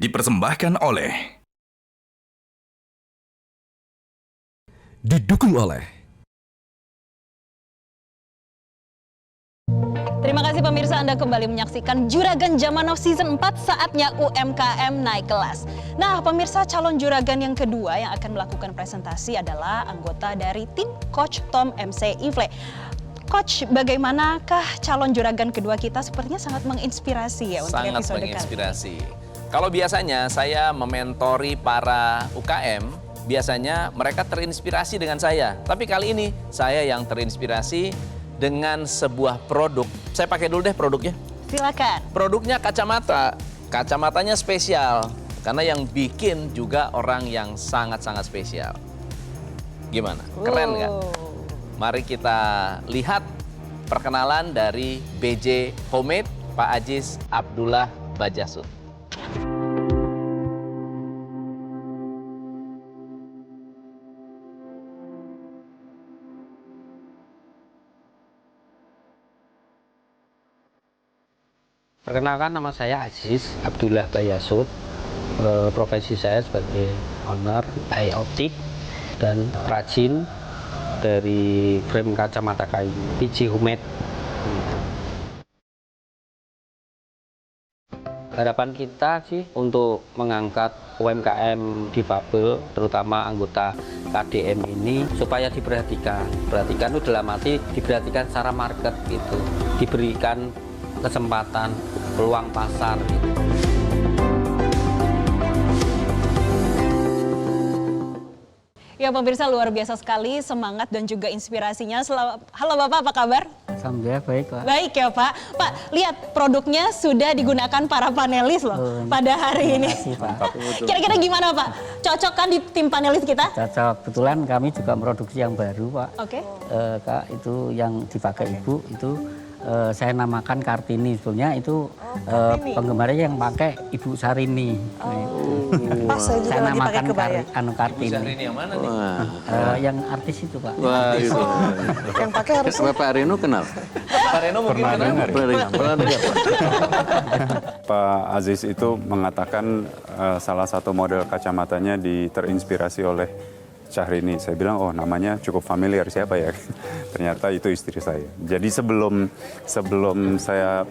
dipersembahkan oleh Didukung oleh Terima kasih pemirsa, Anda kembali menyaksikan Juragan Zaman Now Season 4, saatnya UMKM naik kelas. Nah pemirsa, calon juragan yang kedua yang akan melakukan presentasi adalah anggota dari tim Coach Tom MC Ifle. Coach, bagaimanakah calon juragan kedua kita? Sepertinya sangat menginspirasi ya untuk sangat episode kali ini. menginspirasi. Kalau biasanya saya mementori para UKM, biasanya mereka terinspirasi dengan saya. Tapi kali ini saya yang terinspirasi dengan sebuah produk. Saya pakai dulu deh produknya. Silakan. Produknya kacamata. Kacamatanya spesial karena yang bikin juga orang yang sangat-sangat spesial. Gimana? Keren nggak? Mari kita lihat perkenalan dari BJ Homemade, Pak Aziz Abdullah Bajasut. Perkenalkan, nama saya Aziz Abdullah Bajasut. Profesi saya sebagai owner Eye Optik dan perajin dari frame kacamata kayu BJ Homemade. Harapan kita sih untuk mengangkat UMKM difabel, terutama anggota KDM ini, supaya diperhatikan. Perhatikan itu dalam arti diperhatikan secara market gitu, diberikan kesempatan, peluang pasar gitu. Ya pemirsa, luar biasa sekali semangat dan juga inspirasinya. Halo Bapak, apa kabar? Alhamdulillah baik, Pak. Baik ya Pak. Pak, lihat produknya sudah digunakan para panelis loh pada hari ini. Kira-kira gimana Pak? Cocok kan di tim panelis kita? Cocok. Kebetulan kami juga produksi yang baru, Pak. Oke. Kak, itu yang dipakai Ibu itu saya namakan Kartini. Sebenarnya itu penggemarnya yang pakai Ibu Sarini. Pas saya juga Saya lagi pakai namakan kebaya. Kartini. Syahrini yang mana nih? Yang artis itu, Pak. Wah, itu. Yang pakai harus Bapak Reno kenal? Pak Reno mungkin kenal. Pernah dengar, Pak? Pak Aziz itu mengatakan salah satu model kacamatanya terinspirasi oleh Syahrini. Saya bilang, oh namanya cukup familiar, siapa ya? Ternyata itu istri saya. Jadi sebelum saya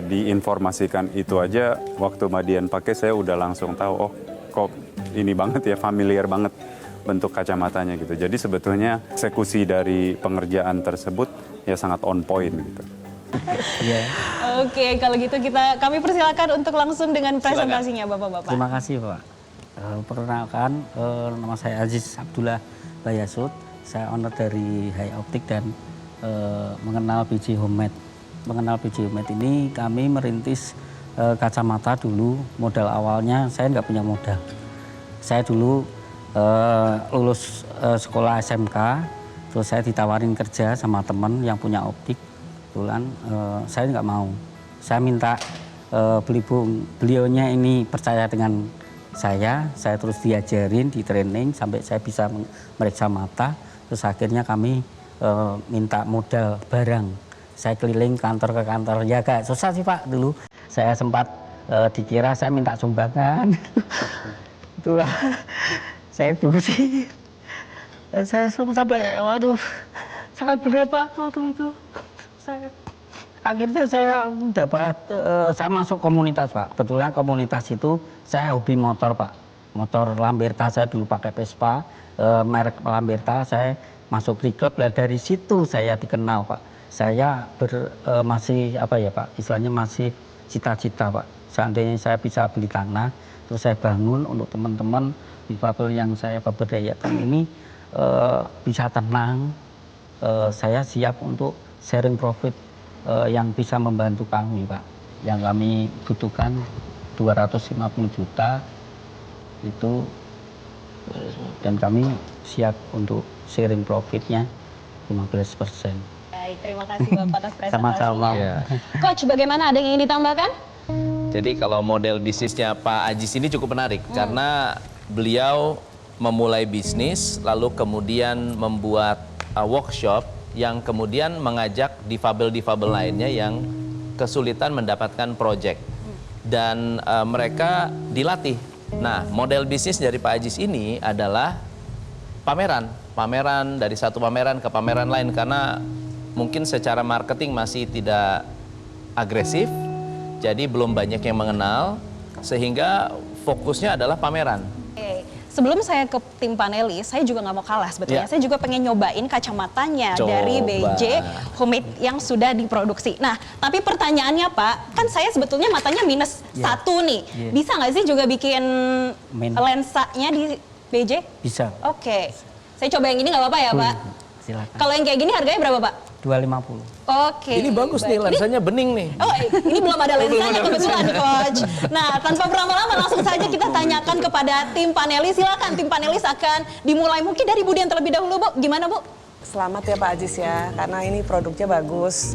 diinformasikan itu aja, waktu Madian pakai saya udah langsung tahu, oh kok ini banget ya, familiar banget bentuk kacamatanya gitu. Jadi sebetulnya eksekusi dari pengerjaan tersebut ya sangat on point gitu. Oke, kalau gitu kami persilakan untuk langsung dengan presentasinya Bapak-bapak. Terima kasih, Pak. Perkenalkan, nama saya Aziz Abdullah Bajasut. Saya owner dari Eye Optik dan mengenal BJ Homemade. Mengenal BJ Homemade ini kami merintis kacamata dulu. Modal awalnya saya nggak punya modal. Saya dulu lulus sekolah SMK, terus saya ditawarin kerja sama teman yang punya optik. Kebetulan saya nggak mau. Saya minta beliaunya ini percaya dengan saya terus diajarin, di training sampai saya bisa memeriksa mata. Terus akhirnya kami minta modal barang. Saya keliling kantor ke kantor, ya agak susah sih Pak dulu. Saya sempat dikira saya minta sumbangan. Itulah, saya dulu sih. Saya sampai, waduh, sangat berat Pak waktu itu. Akhirnya saya dapat, saya masuk komunitas Pak. Betulnya komunitas itu saya hobi motor Pak. Motor Lamberta saya dulu pakai Vespa, merek Lamberta, saya masuk di klub. Dari situ saya dikenal Pak. Saya masih apa ya Pak, istilahnya masih cita-cita Pak. Seandainya saya bisa beli tanah, terus saya bangun untuk teman-teman difabel yang saya berdayakan ini bisa tenang. Saya siap untuk sharing profit yang bisa membantu kami Pak. Yang kami butuhkan 250 juta itu, dan kami siap untuk sharing profitnya 15%. Baik, terima kasih Bapak atas presentasinya. Sama-sama. Coach, bagaimana, ada yang ingin ditambahkan? Jadi kalau model bisnisnya Pak Aziz ini cukup menarik karena beliau memulai bisnis lalu kemudian membuat workshop yang kemudian mengajak difabel-difabel lainnya yang kesulitan mendapatkan proyek. dan mereka dilatih. Nah, model bisnis dari Pak Ajis ini adalah pameran dari satu pameran ke pameran lain, karena mungkin secara marketing masih tidak agresif, jadi belum banyak yang mengenal, sehingga fokusnya adalah pameran. Oke. Sebelum saya ke tim panelis, saya juga nggak mau kalah sebetulnya. Ya. Saya juga pengen nyobain kacamatanya Coba. dari BJ Homemade yang sudah diproduksi. Nah, tapi pertanyaannya Pak, kan saya sebetulnya matanya minus Ya. 1 nih. Ya. Bisa nggak sih juga bikin Min. lensanya di BJ? Bisa. Oke. Saya coba yang ini nggak apa-apa ya Pak? Silakan. Kalau yang kayak gini harganya berapa Pak? 250. Oke. Ini bagus nih, baik. lensanya bening nih. Oh, ini belum ada lensanya kebetulan, Coach. Nah, tanpa berlama-lama langsung saja kita tanyakan kepada tim panelis. Silakan tim panelis akan dimulai mungkin dari Bu Dian terlebih dahulu, Bu. Gimana, Bu? Selamat ya Pak Ajis ya, karena ini produknya bagus,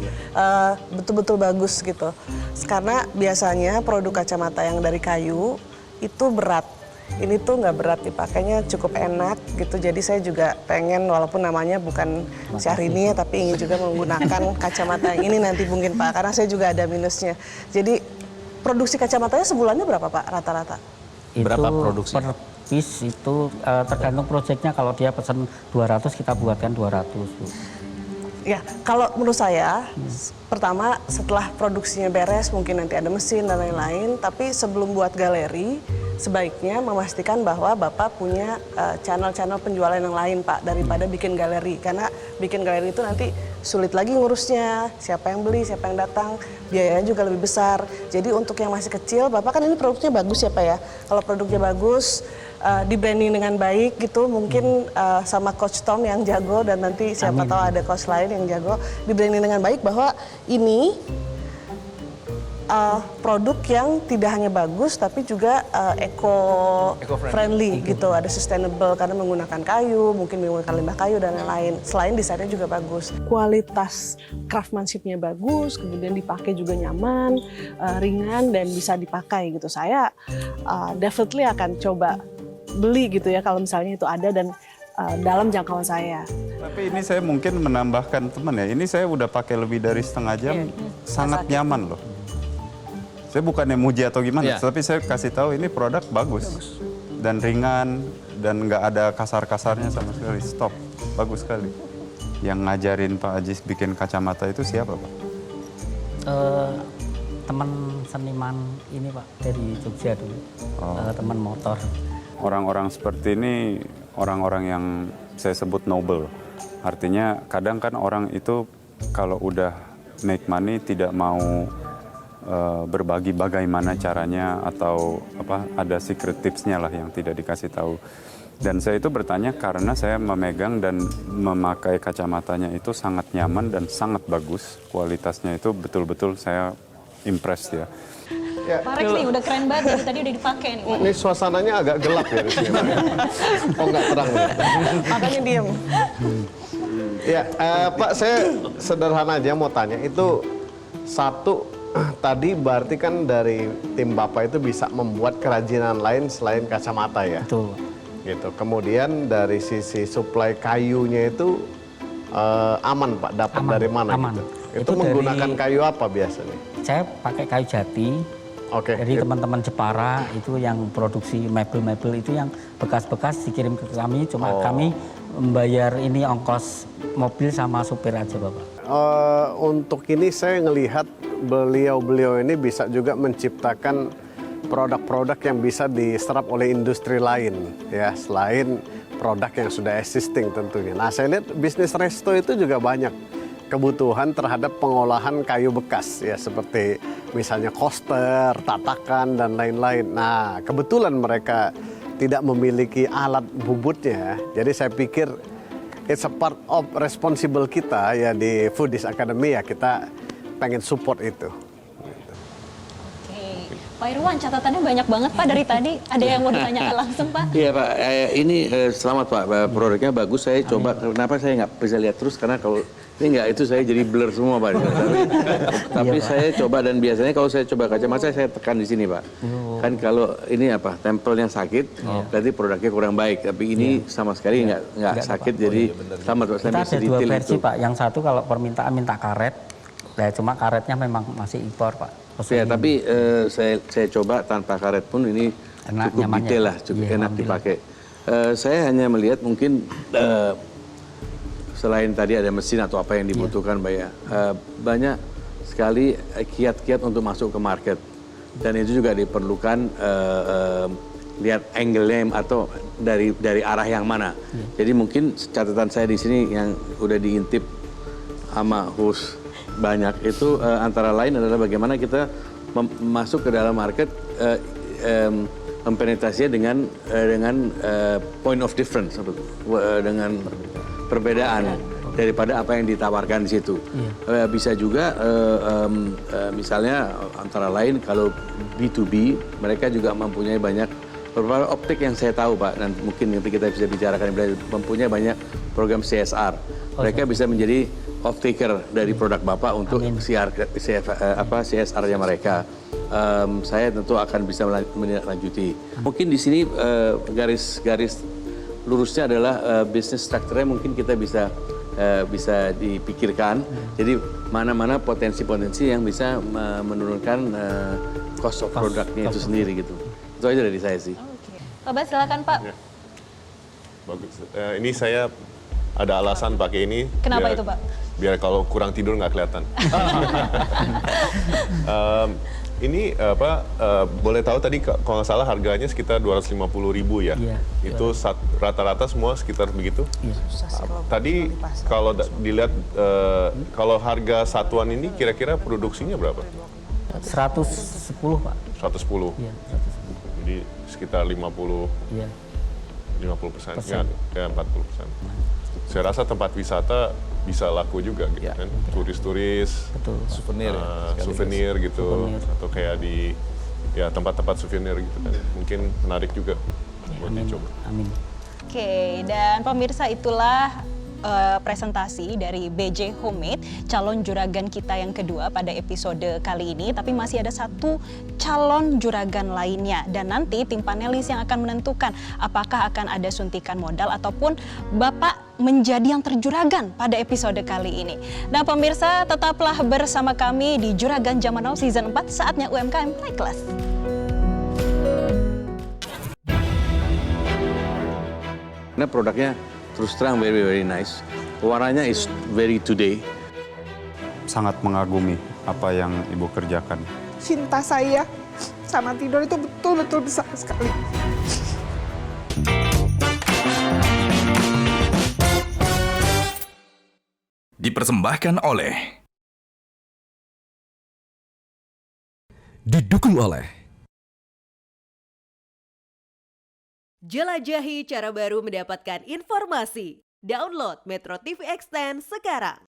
betul-betul bagus gitu. Karena biasanya produk kacamata yang dari kayu itu berat. Ini tuh nggak berat dipakainya, cukup enak gitu. Jadi saya juga pengen, walaupun namanya bukan Syahrini ya, tapi ingin juga menggunakan kacamata yang ini nanti mungkin Pak, karena saya juga ada minusnya. Jadi produksi kacamatanya sebulannya berapa Pak rata-rata? Berapa Itu produksi? per piece itu tergantung proyeknya. Kalau dia pesan 200, kita buatkan 200. Bu. Ya, kalau menurut saya, pertama setelah produksinya beres, mungkin nanti ada mesin dan lain-lain, tapi sebelum buat galeri, sebaiknya memastikan bahwa Bapak punya channel-channel penjualan yang lain, Pak, daripada bikin galeri. Karena bikin galeri itu nanti sulit lagi ngurusnya, siapa yang beli, siapa yang datang, biayanya juga lebih besar. Jadi untuk yang masih kecil, Bapak kan ini produknya bagus ya, Pak ya. Kalau produknya bagus, di branding dengan baik gitu, mungkin sama Coach Tom yang jago, dan nanti siapa tahu ada coach lain yang jago, di branding dengan baik bahwa ini produk yang tidak hanya bagus tapi juga eco-friendly gitu, ada sustainable karena menggunakan kayu, mungkin menggunakan limbah kayu dan lain-lain. Selain desainnya juga bagus, kualitas craftsmanship-nya bagus, kemudian dipakai juga nyaman, ringan dan bisa dipakai gitu. Saya definitely akan coba beli gitu ya kalau misalnya itu ada dan dalam jangkauan saya. Tapi ini saya mungkin menambahkan teman ya, ini saya udah pakai lebih dari setengah jam, sangat nyaman loh. Saya bukannya muji atau gimana, tapi saya kasih tahu ini produk bagus. Dan ringan, dan nggak ada kasar-kasarnya sama sekali, stop, bagus sekali. Yang ngajarin Pak Ajis bikin kacamata itu siapa Pak? Teman seniman ini Pak, dari Jogja dulu, teman motor. Orang-orang seperti ini orang-orang yang saya sebut noble. Artinya kadang kan orang itu kalau udah make money tidak mau berbagi bagaimana caranya, atau ada secret tipsnya lah yang tidak dikasih tahu. Dan saya itu bertanya karena saya memegang dan memakai kacamatanya itu sangat nyaman dan sangat bagus. Kualitasnya itu betul-betul saya impressed ya. Ya, Pak Rex nih udah keren banget, dari tadi udah dipakai nih. Pak. ini suasananya agak gelap ya di sini. Oh, nggak terang ya. Makanya diem. Ya, Pak, saya sederhana aja mau tanya. Itu satu, tadi berarti kan dari tim Bapak itu bisa membuat kerajinan lain selain kacamata ya? Betul. Gitu. Kemudian dari sisi suplai kayunya itu aman Pak, dapat Aman, dari mana aman. gitu? Itu Itu menggunakan dari- kayu apa biasanya? Saya pakai kayu jati. Oke. Jadi teman-teman Jepara itu yang produksi mebel-mebel itu yang bekas-bekas dikirim ke kami, cuma kami membayar ini ongkos mobil sama supir aja Bapak. Untuk ini saya ngelihat beliau-beliau ini bisa juga menciptakan produk-produk yang bisa diserap oleh industri lain ya, selain produk yang sudah existing tentunya. Nah, saya lihat bisnis resto itu juga banyak kebutuhan terhadap pengolahan kayu bekas ya, seperti misalnya koster, tatakan dan lain-lain. Nah, kebetulan mereka tidak memiliki alat bubutnya. Jadi saya pikir it's a part of responsible kita ya di Foodies Academy ya, kita pengen support itu. Oke. Pak Irwan, catatannya banyak banget Pak dari tadi. Ada yang mau ditanyakan langsung Pak? Iya Pak, ini selamat Pak, produknya bagus. Saya coba, kenapa saya nggak bisa lihat terus, karena kalau ini nggak, itu saya jadi blur semua Pak. Tapi saya coba, dan biasanya kalau saya coba kacamata saya tekan di sini Pak. Kan kalau ini apa, tempelnya sakit, berarti produknya kurang baik. Tapi ini sama sekali nggak sakit, jadi selamat Pak. Kita ada dua versi Pak. Yang satu kalau permintaan minta karet, Nah, cuma karetnya memang masih impor, Pak. Ya, tapi saya coba tanpa karet pun ini Enak, cukup nyaman detail ya, lah, cukup iya, enak alhamdulillah. dipakai. Saya hanya melihat mungkin selain tadi ada mesin atau apa yang dibutuhkan, Mbak ya, banyak sekali kiat-kiat untuk masuk ke market. Dan itu juga diperlukan lihat angle-nya atau dari arah yang mana. Jadi mungkin catatan saya di sini yang udah diintip sama host banyak itu antara lain adalah bagaimana kita masuk ke dalam market, mempenetrasinya dengan point of difference, dengan perbedaan daripada apa yang ditawarkan di situ. Bisa juga misalnya antara lain kalau B2B mereka juga mempunyai banyak beberapa optik yang saya tahu, Pak, dan mungkin nanti kita bisa bicarakan, mempunyai banyak program CSR. Mereka bisa menjadi off taker dari produk Bapak untuk CSR-nya mereka. Saya tentu akan bisa menindaklanjuti. Mungkin di sini garis lurusnya adalah bisnis strukturnya mungkin kita bisa dipikirkan. Jadi mana-mana potensi-potensi yang bisa menurunkan cost of produknya itu sendiri gitu. Itu aja dari saya sih. Pak Bas, silakan Pak. Ya. Bagus. Ini saya ada alasan pakai ini. Kenapa biar- itu, Pak? Biar kalau kurang tidur nggak kelihatan. Ini boleh tahu tadi kalau nggak salah harganya sekitar 250.000 ya. Iya. Itu rata-rata semua sekitar begitu. Iya. Tadi kalau dilihat kalau harga satuan ini kira-kira produksinya berapa? 110, Pak. 110. Iya, 110. Jadi sekitar 50%. Iya. 50%, ya 40%. Saya rasa tempat wisata bisa laku juga gitu kan, turis-turis, Betul. Souvenir ya, souvenir gitu, Souvenir. atau kayak di ya tempat-tempat souvenir gitu kan, mungkin menarik juga buat Amin. dicoba. Amin. Oke, dan pemirsa itulah presentasi dari BJ Homemade, calon juragan kita yang kedua pada episode kali ini. Tapi masih ada satu calon juragan lainnya. Dan nanti tim panelis yang akan menentukan apakah akan ada suntikan modal ataupun Bapak menjadi yang terjuragan pada episode kali ini. Nah pemirsa, tetaplah bersama kami di Juragan Zaman Now Season 4, saatnya UMKM naik kelas. Karena produknya terus terang very nice. Warnanya is very today. Sangat mengagumi apa yang Ibu kerjakan. Cinta saya sama tidur itu betul-betul besar sekali. Dipersembahkan oleh, didukung oleh Jelajahi cara baru mendapatkan informasi. Download Metro TV Extend sekarang.